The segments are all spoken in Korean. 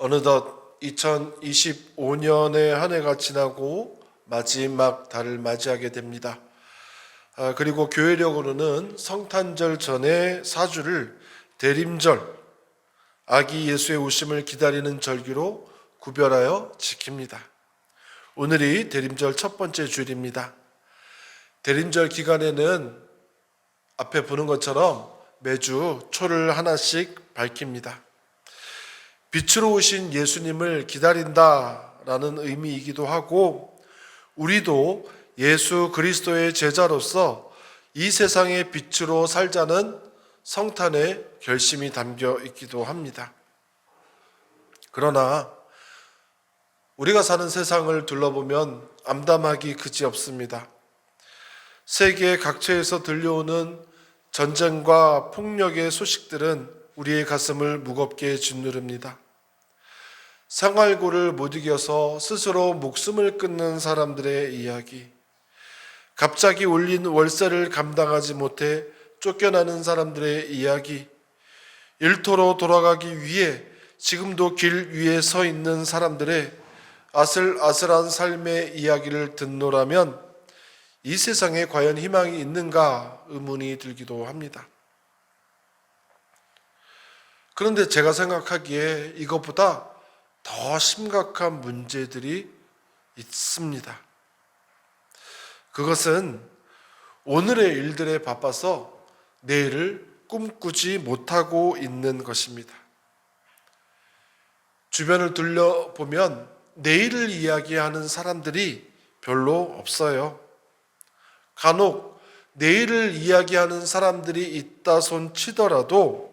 어느덧 2025년의 한 해가 지나고 마지막 달을 맞이하게 됩니다. 그리고 교회력으로는 성탄절 전에 4주를 대림절, 아기 예수의 오심을 기다리는 절기로 구별하여 지킵니다. 오늘이 대림절 첫 번째 주일입니다. 대림절 기간에는 앞에 보는 것처럼 매주 초를 하나씩 밝힙니다. 빛으로 오신 예수님을 기다린다라는 의미이기도 하고, 우리도 예수 그리스도의 제자로서 이 세상의 빛으로 살자는 성탄의 결심이 담겨 있기도 합니다. 그러나 우리가 사는 세상을 둘러보면 암담하기 그지없습니다. 세계 각처에서 들려오는 전쟁과 폭력의 소식들은 우리의 가슴을 무겁게 짓누릅니다. 생활고를 못 이겨서 스스로 목숨을 끊는 사람들의 이야기, 갑자기 올린 월세를 감당하지 못해 쫓겨나는 사람들의 이야기, 일터로 돌아가기 위해 지금도 길 위에 서 있는 사람들의 아슬아슬한 삶의 이야기를 듣노라면 이 세상에 과연 희망이 있는가 의문이 들기도 합니다. 그런데 제가 생각하기에 이것보다 더 심각한 문제들이 있습니다. 그것은 오늘의 일들에 바빠서 내일을 꿈꾸지 못하고 있는 것입니다. 주변을 둘러보면 내일을 이야기하는 사람들이 별로 없어요. 간혹 내일을 이야기하는 사람들이 있다 손 치더라도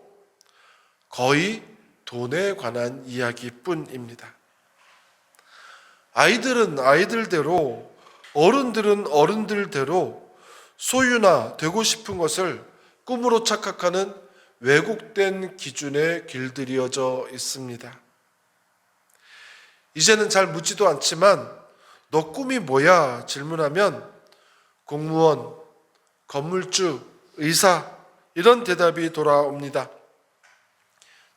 거의 돈에 관한 이야기뿐입니다. 아이들은 아이들대로, 어른들은 어른들대로 소유나 되고 싶은 것을 꿈으로 착각하는 왜곡된 기준에 길들여져 있습니다. 이제는 잘 묻지도 않지만 너 꿈이 뭐야? 질문하면 공무원, 건물주, 의사 이런 대답이 돌아옵니다.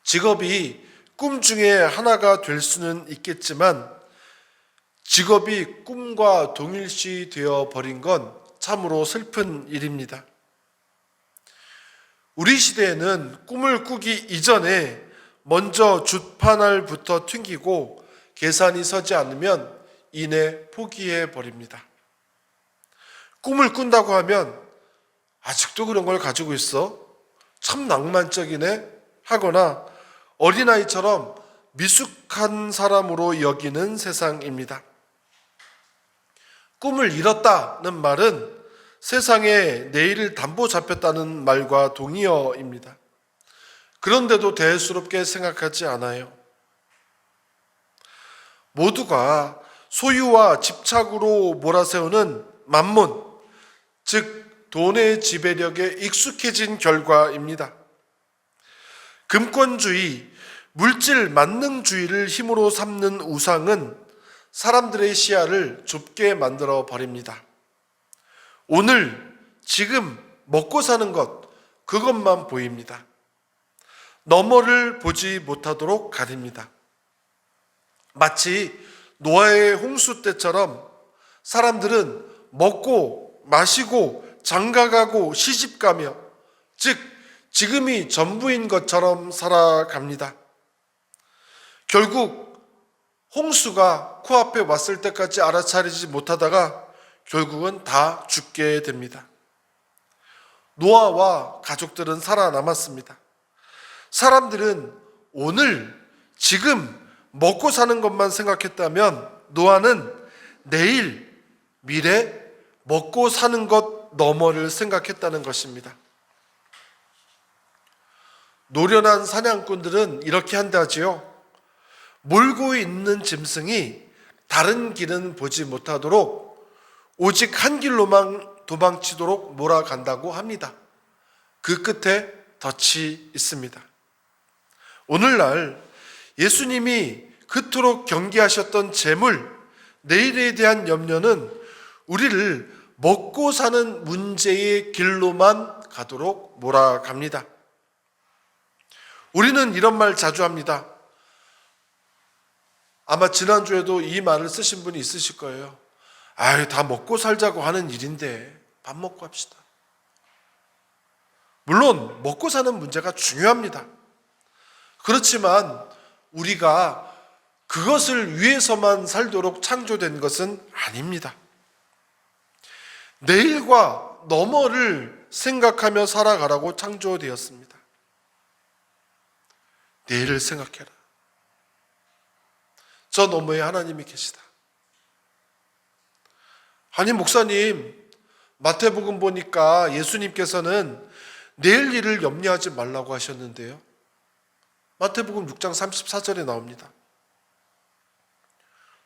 직업이 꿈 중에 하나가 될 수는 있겠지만 직업이 꿈과 동일시 되어 버린 건 참으로 슬픈 일입니다. 우리 시대에는 꿈을 꾸기 이전에 먼저 주판알부터 튕기고 계산이 서지 않으면 이내 포기해 버립니다. 꿈을 꾼다고 하면 아직도 그런 걸 가지고 있어? 참 낭만적이네? 하거나 어린아이처럼 미숙한 사람으로 여기는 세상입니다. 꿈을 잃었다는 말은 세상에 내일을 담보 잡혔다는 말과 동의어입니다. 그런데도 대수롭게 생각하지 않아요. 모두가 소유와 집착으로 몰아세우는 만몬, 즉 돈의 지배력에 익숙해진 결과입니다. 금권주의, 물질 만능주의를 힘으로 삼는 우상은 사람들의 시야를 좁게 만들어 버립니다. 오늘, 지금 먹고 사는 것, 그것만 보입니다. 너머를 보지 못하도록 가립니다. 마치 노아의 홍수 때처럼 사람들은 먹고 마시고 장가가고 시집가며, 즉 지금이 전부인 것처럼 살아갑니다. 결국 홍수가 코앞에 왔을 때까지 알아차리지 못하다가 결국은 다 죽게 됩니다. 노아와 가족들은 살아남았습니다. 사람들은 오늘, 지금 먹고 사는 것만 생각했다면 노아는 내일, 미래, 먹고 사는 것 너머를 생각했다는 것입니다. 노련한 사냥꾼들은 이렇게 한다지요. 몰고 있는 짐승이 다른 길은 보지 못하도록 오직 한 길로만 도망치도록 몰아간다고 합니다. 그 끝에 덫이 있습니다. 오늘날 예수님이 그토록 경계하셨던 재물, 내일에 대한 염려는 우리를 먹고 사는 문제의 길로만 가도록 몰아갑니다. 우리는 이런 말 자주 합니다. 아마 지난주에도 이 말을 쓰신 분이 있으실 거예요. 아유, 다 먹고 살자고 하는 일인데 밥 먹고 합시다. 물론 먹고 사는 문제가 중요합니다. 그렇지만 우리가 그것을 위해서만 살도록 창조된 것은 아닙니다. 내일과 너머를 생각하며 살아가라고 창조되었습니다. 내일을 생각해라. 저 너머에 하나님이 계시다. 아니 목사님, 마태복음 보니까 예수님께서는 내일 일을 염려하지 말라고 하셨는데요. 마태복음 6장 34절에 나옵니다.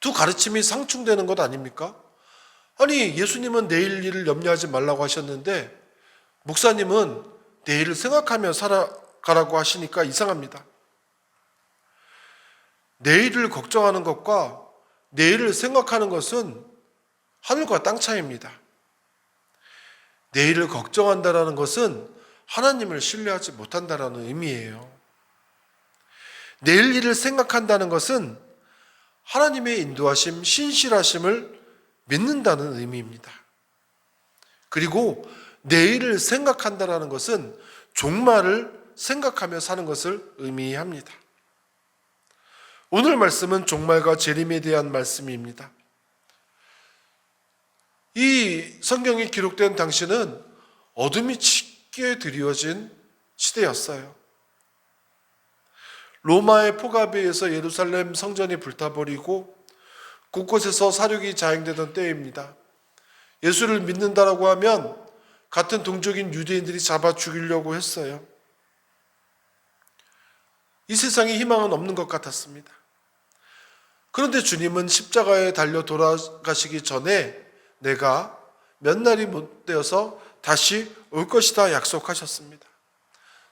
두 가르침이 상충되는 것 아닙니까? 아니 예수님은 내일 일을 염려하지 말라고 하셨는데 목사님은 내일을 생각하며 살아가라고 하시니까 이상합니다. 내일을 걱정하는 것과 내일을 생각하는 것은 하늘과 땅 차이입니다. 내일을 걱정한다라는 것은 하나님을 신뢰하지 못한다라는 의미예요. 내일 일을 생각한다는 것은 하나님의 인도하심, 신실하심을 믿는다는 의미입니다. 그리고 내일을 생각한다라는 것은 종말을 생각하며 사는 것을 의미합니다. 오늘 말씀은 종말과 재림에 대한 말씀입니다. 이 성경이 기록된 당시는 어둠이 짙게 드리워진 시대였어요. 로마의 포갑에 의해서 예루살렘 성전이 불타버리고 곳곳에서 사륙이 자행되던 때입니다. 예수를 믿는다라고 하면 같은 동족인 유대인들이 잡아 죽이려고 했어요. 이 세상에 희망은 없는 것 같았습니다. 그런데 주님은 십자가에 달려 돌아가시기 전에 내가 몇 날이 못 되어서 다시 올 것이다 약속하셨습니다.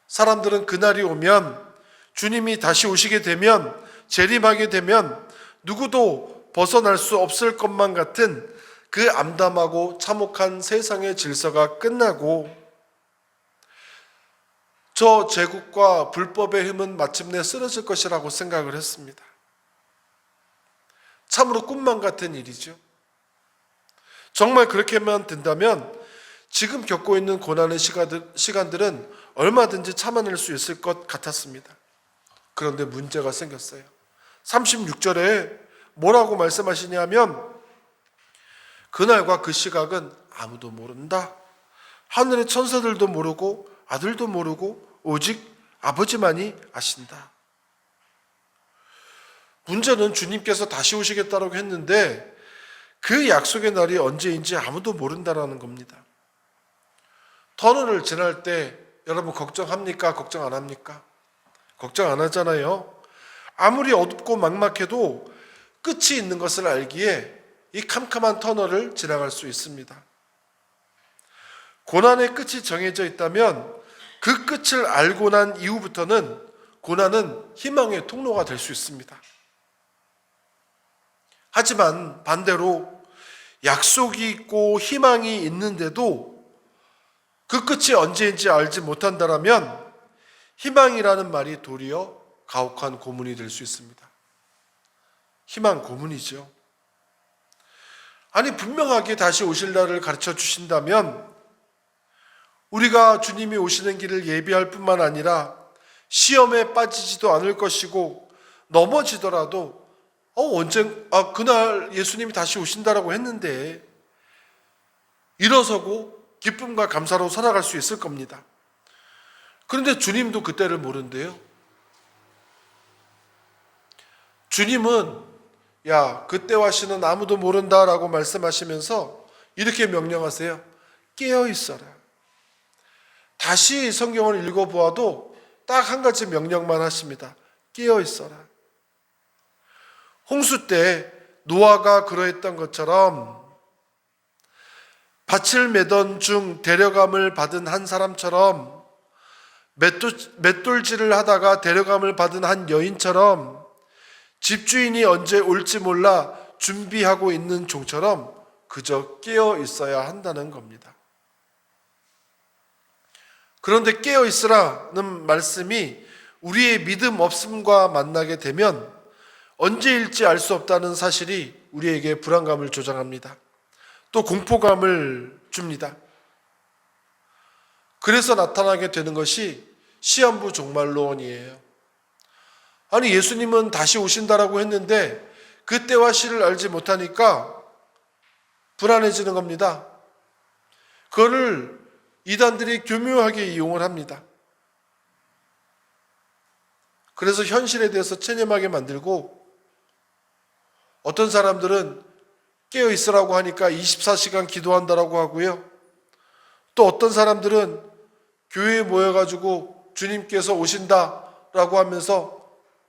사람들은 그날이 오면, 주님이 다시 오시게 되면, 재림하게 되면 누구도 벗어날 수 없을 것만 같은 그 암담하고 참혹한 세상의 질서가 끝나고 저 제국과 불법의 힘은 마침내 쓰러질 것이라고 생각을 했습니다. 참으로 꿈만 같은 일이죠. 정말 그렇게만 된다면 지금 겪고 있는 고난의 시간들은 얼마든지 참아낼 수 있을 것 같았습니다. 그런데 문제가 생겼어요. 36절에 뭐라고 말씀하시냐면 그날과 그 시각은 아무도 모른다. 하늘의 천사들도 모르고 아들도 모르고 오직 아버지만이 아신다. 문제는 주님께서 다시 오시겠다고 했는데 그 약속의 날이 언제인지 아무도 모른다라는 겁니다. 터널을 지날 때 여러분 걱정합니까? 걱정 안 합니까? 걱정 안 하잖아요. 아무리 어둡고 막막해도 끝이 있는 것을 알기에 이 캄캄한 터널을 지나갈 수 있습니다. 고난의 끝이 정해져 있다면 그 끝을 알고 난 이후부터는 고난은 희망의 통로가 될 수 있습니다. 하지만 반대로 약속이 있고 희망이 있는데도 그 끝이 언제인지 알지 못한다면 희망이라는 말이 도리어 가혹한 고문이 될 수 있습니다. 희망 고문이죠. 아니 분명하게 다시 오실 날을 가르쳐 주신다면 우리가 주님이 오시는 길을 예비할 뿐만 아니라 시험에 빠지지도 않을 것이고 넘어지더라도 그날 예수님이 다시 오신다라고 했는데 일어서고 기쁨과 감사로 살아갈 수 있을 겁니다. 그런데 주님도 그때를 모른대요. 주님은 그때와 시는 아무도 모른다라고 말씀하시면서 이렇게 명령하세요. 깨어 있어라. 다시 성경을 읽어보아도 딱 한 가지 명령만 하십니다. 깨어 있어라. 홍수 때 노아가 그러했던 것처럼 밭을 매던 중 데려감을 받은 한 사람처럼 맷돌질을 하다가 데려감을 받은 한 여인처럼 집주인이 언제 올지 몰라 준비하고 있는 종처럼 그저 깨어 있어야 한다는 겁니다. 그런데 깨어 있으라는 말씀이 우리의 믿음 없음과 만나게 되면 언제일지 알 수 없다는 사실이 우리에게 불안감을 조장합니다. 또 공포감을 줍니다. 그래서 나타나게 되는 것이 시한부 종말론이에요. 아니, 예수님은 다시 오신다라고 했는데 그 때와 시를 알지 못하니까 불안해지는 겁니다. 그거를 이단들이 교묘하게 이용을 합니다. 그래서 현실에 대해서 체념하게 만들고, 어떤 사람들은 깨어 있으라고 하니까 24시간 기도한다라고 하고요. 또 어떤 사람들은 교회에 모여가지고 주님께서 오신다라고 하면서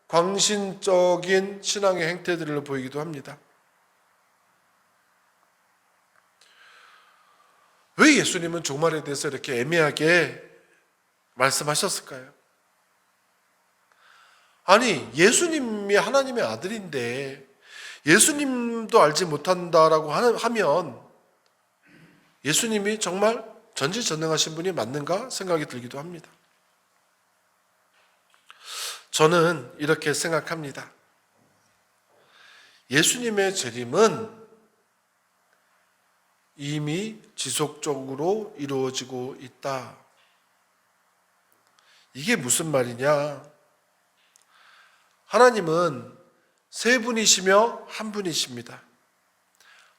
광신적인 신앙의 행태들을 보이기도 합니다. 왜 예수님은 종말에 대해서 이렇게 애매하게 말씀하셨을까요? 아니, 예수님이 하나님의 아들인데 예수님도 알지 못한다라고 하면 예수님이 정말 전지전능하신 분이 맞는가 생각이 들기도 합니다. 저는 이렇게 생각합니다. 예수님의 재림은 이미 지속적으로 이루어지고 있다. 이게 무슨 말이냐? 하나님은 세 분이시며 한 분이십니다.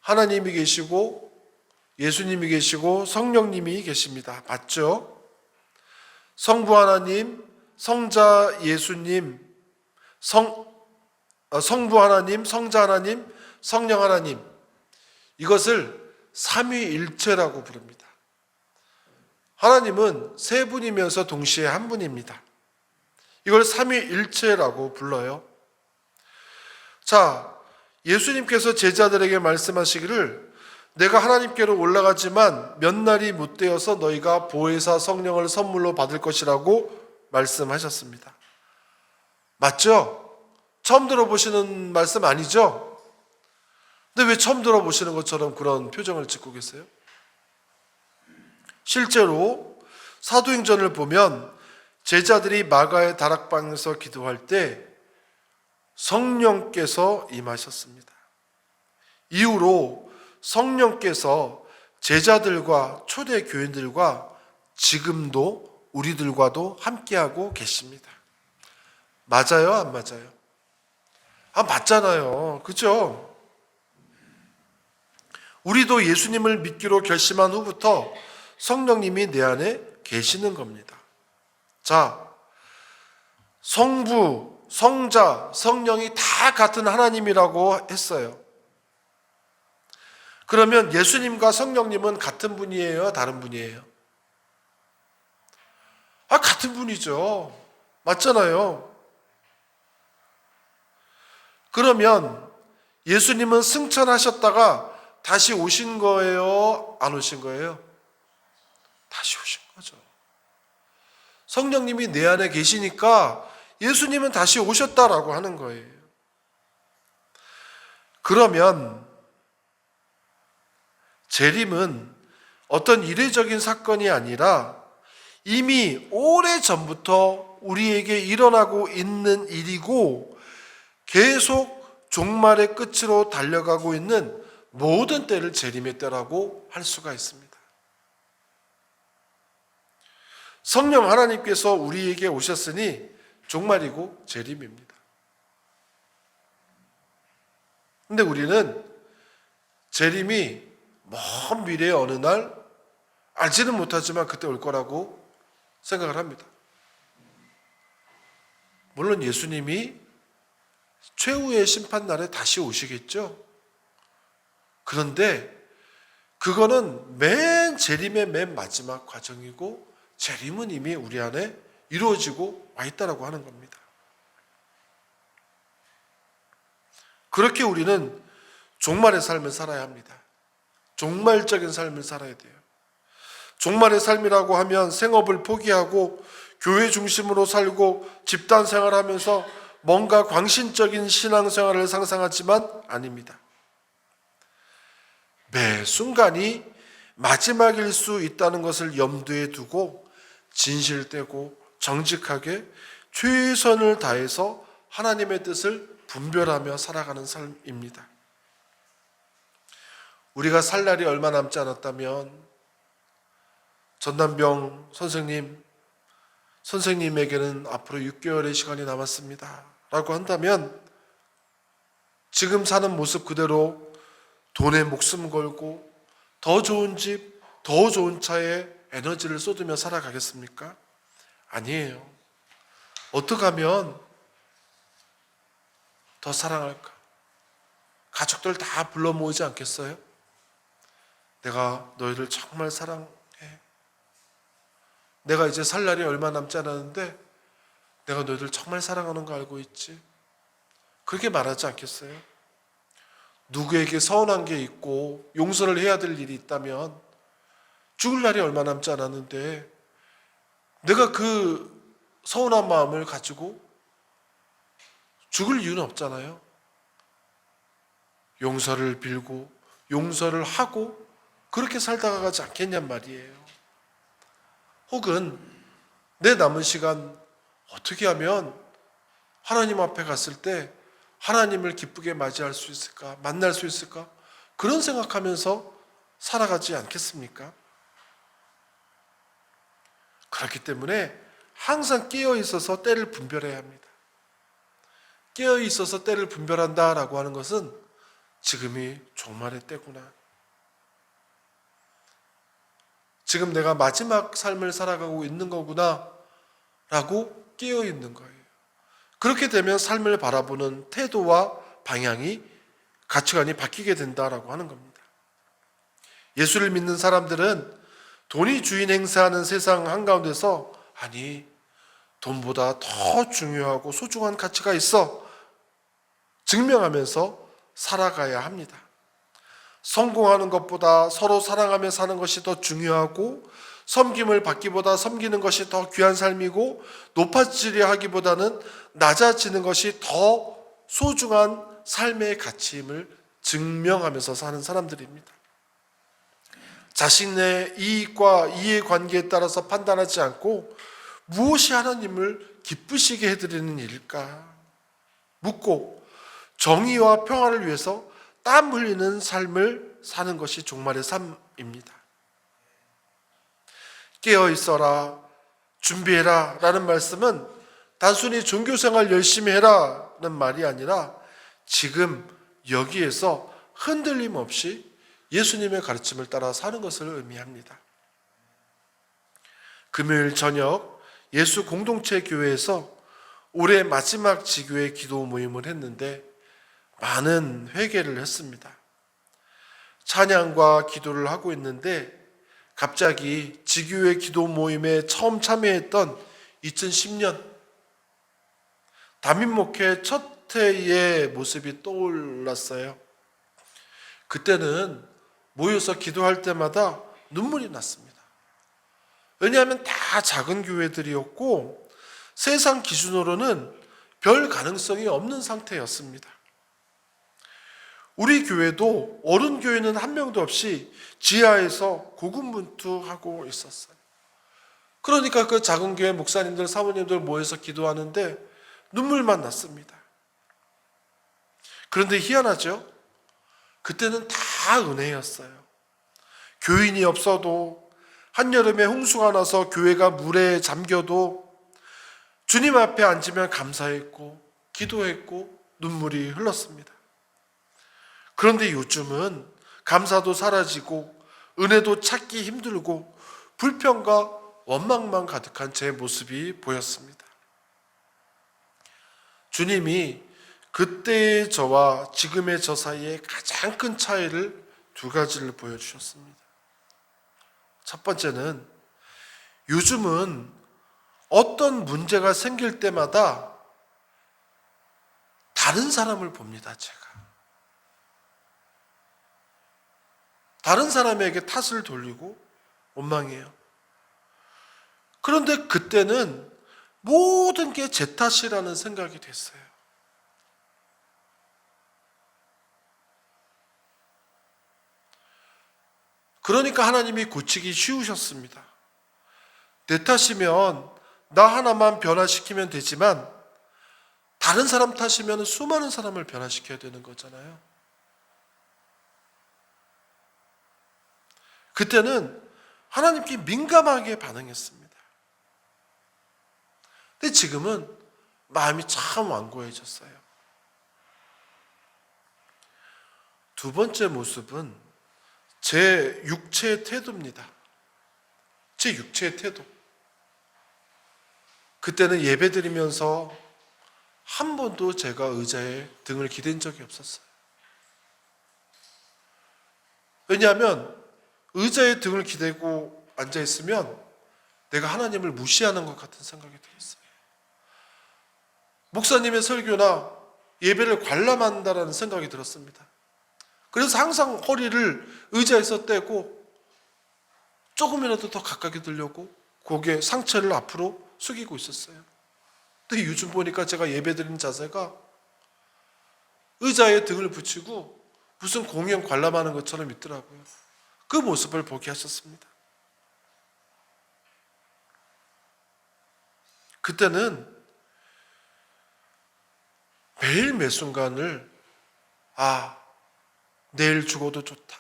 하나님이 계시고 예수님이 계시고 성령님이 계십니다. 맞죠? 성부 하나님, 성자 예수님, 성부 하나님, 성자 하나님, 성령 하나님, 이것을 삼위일체라고 부릅니다. 하나님은 세 분이면서 동시에 한 분입니다. 이걸 삼위일체라고 불러요. 자, 예수님께서 제자들에게 말씀하시기를 내가 하나님께로 올라가지만 몇 날이 못 되어서 너희가 보혜사 성령을 선물로 받을 것이라고 말씀하셨습니다. 맞죠? 처음 들어보시는 말씀 아니죠? 근데 왜 처음 들어보시는 것처럼 그런 표정을 짓고 계세요? 실제로 사도행전을 보면 제자들이 마가의 다락방에서 기도할 때 성령께서 임하셨습니다. 이후로 성령께서 제자들과 초대 교인들과 지금도 우리들과도 함께하고 계십니다. 맞아요? 안 맞아요? 맞잖아요. 그죠? 우리도 예수님을 믿기로 결심한 후부터 성령님이 내 안에 계시는 겁니다. 자, 성부, 성자, 성령이 다 같은 하나님이라고 했어요. 그러면 예수님과 성령님은 같은 분이에요? 다른 분이에요? 같은 분이죠. 맞잖아요. 그러면 예수님은 승천하셨다가 다시 오신 거예요? 안 오신 거예요? 다시 오신 거죠. 성령님이 내 안에 계시니까 예수님은 다시 오셨다라고 하는 거예요. 그러면 재림은 어떤 이례적인 사건이 아니라 이미 오래전부터 우리에게 일어나고 있는 일이고 계속 종말의 끝으로 달려가고 있는 모든 때를 재림의 때라고 할 수가 있습니다. 성령 하나님께서 우리에게 오셨으니 종말이고 재림입니다. 근데 우리는 재림이 먼 미래의 어느 날 알지는 못하지만 그때 올 거라고 생각을 합니다. 물론 예수님이 최후의 심판날에 다시 오시겠죠. 그런데 그거는 맨 재림의 맨 마지막 과정이고 재림은 이미 우리 안에 이루어지고 와 있다라고 하는 겁니다. 그렇게 우리는 종말의 삶을 살아야 합니다. 종말적인 삶을 살아야 돼요. 종말의 삶이라고 하면 생업을 포기하고 교회 중심으로 살고 집단 생활하면서 뭔가 광신적인 신앙생활을 상상하지만 아닙니다. 매 순간이 마지막일 수 있다는 것을 염두에 두고 진실되고 정직하게 최선을 다해서 하나님의 뜻을 분별하며 살아가는 삶입니다. 우리가 살 날이 얼마 남지 않았다면 전남병 선생님에게는 앞으로 6개월의 시간이 남았습니다 라고 한다면 지금 사는 모습 그대로 돈에 목숨 걸고 더 좋은 집, 더 좋은 차에 에너지를 쏟으며 살아가겠습니까? 아니에요. 어떻게 하면 더 사랑할까? 가족들 다 불러 모으지 않겠어요? 내가 너희를 정말 사랑해. 내가 이제 살 날이 얼마 남지 않았는데 내가 너희들 정말 사랑하는 거 알고 있지? 그렇게 말하지 않겠어요? 누구에게 서운한 게 있고 용서를 해야 될 일이 있다면 죽을 날이 얼마 남지 않았는데 내가 그 서운한 마음을 가지고 죽을 이유는 없잖아요. 용서를 빌고 용서를 하고 그렇게 살다가 가지 않겠냔 말이에요. 혹은 내 남은 시간 어떻게 하면 하나님 앞에 갔을 때 하나님을 기쁘게 맞이할 수 있을까? 만날 수 있을까? 그런 생각하면서 살아가지 않겠습니까? 그렇기 때문에 항상 깨어 있어서 때를 분별해야 합니다. 깨어 있어서 때를 분별한다라고 하는 것은 지금이 종말의 때구나. 지금 내가 마지막 삶을 살아가고 있는 거구나 라고 깨어 있는 거예요. 그렇게 되면 삶을 바라보는 태도와 방향이, 가치관이 바뀌게 된다라고 하는 겁니다. 예수를 믿는 사람들은 돈이 주인 행세하는 세상 한가운데서 아니, 돈보다 더 중요하고 소중한 가치가 있어 증명하면서 살아가야 합니다. 성공하는 것보다 서로 사랑하며 사는 것이 더 중요하고 섬김을 받기보다 섬기는 것이 더 귀한 삶이고 높아지려 하기보다는 낮아지는 것이 더 소중한 삶의 가치임을 증명하면서 사는 사람들입니다. 자신의 이익과 이해관계에 따라서 판단하지 않고 무엇이 하나님을 기쁘시게 해드리는 일일까 묻고 정의와 평화를 위해서 땀 흘리는 삶을 사는 것이 종말의 삶입니다. 깨어 있어라, 준비해라 라는 말씀은 단순히 종교생활 열심히 해라 라는 말이 아니라 지금 여기에서 흔들림 없이 예수님의 가르침을 따라 사는 것을 의미합니다. 금요일 저녁 예수 공동체 교회에서 올해 마지막 지교회 기도 모임을 했는데 많은 회개를 했습니다. 찬양과 기도를 하고 있는데 갑자기 지교회 기도 모임에 처음 참여했던 2010년 담임목회 첫 해의 모습이 떠올랐어요. 그때는 모여서 기도할 때마다 눈물이 났습니다. 왜냐하면 다 작은 교회들이었고 세상 기준으로는 별 가능성이 없는 상태였습니다. 우리 교회도 어른 교회는 한 명도 없이 지하에서 고군분투하고 있었어요. 그러니까 그 작은 교회 목사님들, 사모님들 모여서 기도하는데 눈물만 났습니다. 그런데 희한하죠? 그때는 다 은혜였어요. 교인이 없어도 한여름에 홍수가 나서 교회가 물에 잠겨도 주님 앞에 앉으면 감사했고 기도했고 눈물이 흘렀습니다. 그런데 요즘은 감사도 사라지고 은혜도 찾기 힘들고 불평과 원망만 가득한 제 모습이 보였습니다. 주님이 그때의 저와 지금의 저 사이에 가장 큰 차이를 두 가지를 보여주셨습니다. 첫 번째는 요즘은 어떤 문제가 생길 때마다 다른 사람을 봅니다, 제가. 다른 사람에게 탓을 돌리고 원망해요. 그런데 그때는 모든 게 제 탓이라는 생각이 됐어요. 그러니까 하나님이 고치기 쉬우셨습니다. 내 탓이면 나 하나만 변화시키면 되지만 다른 사람 탓이면 수많은 사람을 변화시켜야 되는 거잖아요. 그때는 하나님께 민감하게 반응했습니다. 근데 지금은 마음이 참 완고해졌어요. 두 번째 모습은 제 육체의 태도입니다. 제 육체의 태도. 그때는 예배드리면서 한 번도 제가 의자에 등을 기댄 적이 없었어요. 왜냐하면 의자에 등을 기대고 앉아있으면 내가 하나님을 무시하는 것 같은 생각이 들었어요. 목사님의 설교나 예배를 관람한다라는 생각이 들었습니다. 그래서 항상 허리를 의자에서 떼고 조금이라도 더 가까이 들려고 고개 상체를 앞으로 숙이고 있었어요. 근데 요즘 보니까 제가 예배드리는 자세가 의자에 등을 붙이고 무슨 공연 관람하는 것처럼 있더라고요. 그 모습을 보게 하셨습니다. 그때는 매일 매 순간을 내일 죽어도 좋다.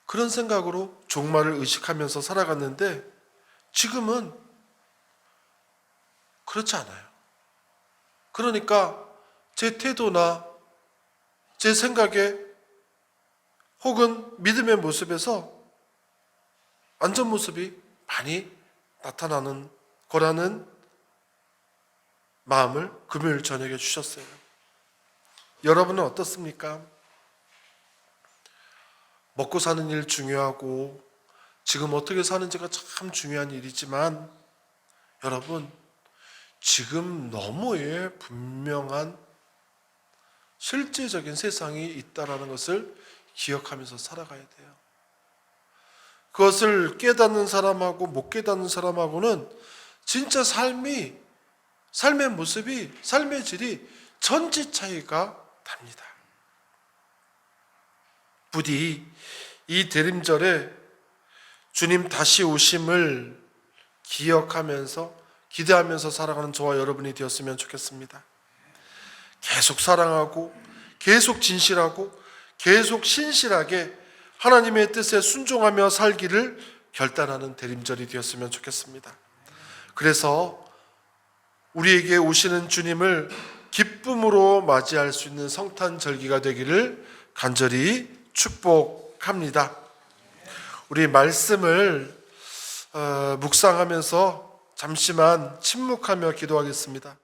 그런 생각으로 종말을 의식하면서 살아갔는데 지금은 그렇지 않아요. 그러니까 제 태도나 제 생각에 혹은 믿음의 모습에서 안전 모습이 많이 나타나는 거라는 마음을 금요일 저녁에 주셨어요. 여러분은 어떻습니까? 먹고 사는 일 중요하고 지금 어떻게 사는지가 참 중요한 일이지만 여러분 지금 너머에 분명한 실제적인 세상이 있다는 것을 기억하면서 살아가야 돼요. 그것을 깨닫는 사람하고 못 깨닫는 사람하고는 진짜 삶의 모습이, 삶의 질이 천지 차이가 납니다. 부디 이 대림절에 주님 다시 오심을 기억하면서 기대하면서 살아가는 저와 여러분이 되었으면 좋겠습니다. 계속 사랑하고 계속 진실하고 계속 신실하게 하나님의 뜻에 순종하며 살기를 결단하는 대림절이 되었으면 좋겠습니다. 그래서 우리에게 오시는 주님을 기쁨으로 맞이할 수 있는 성탄절기가 되기를 간절히 축복합니다. 우리 말씀을 묵상하면서 잠시만 침묵하며 기도하겠습니다.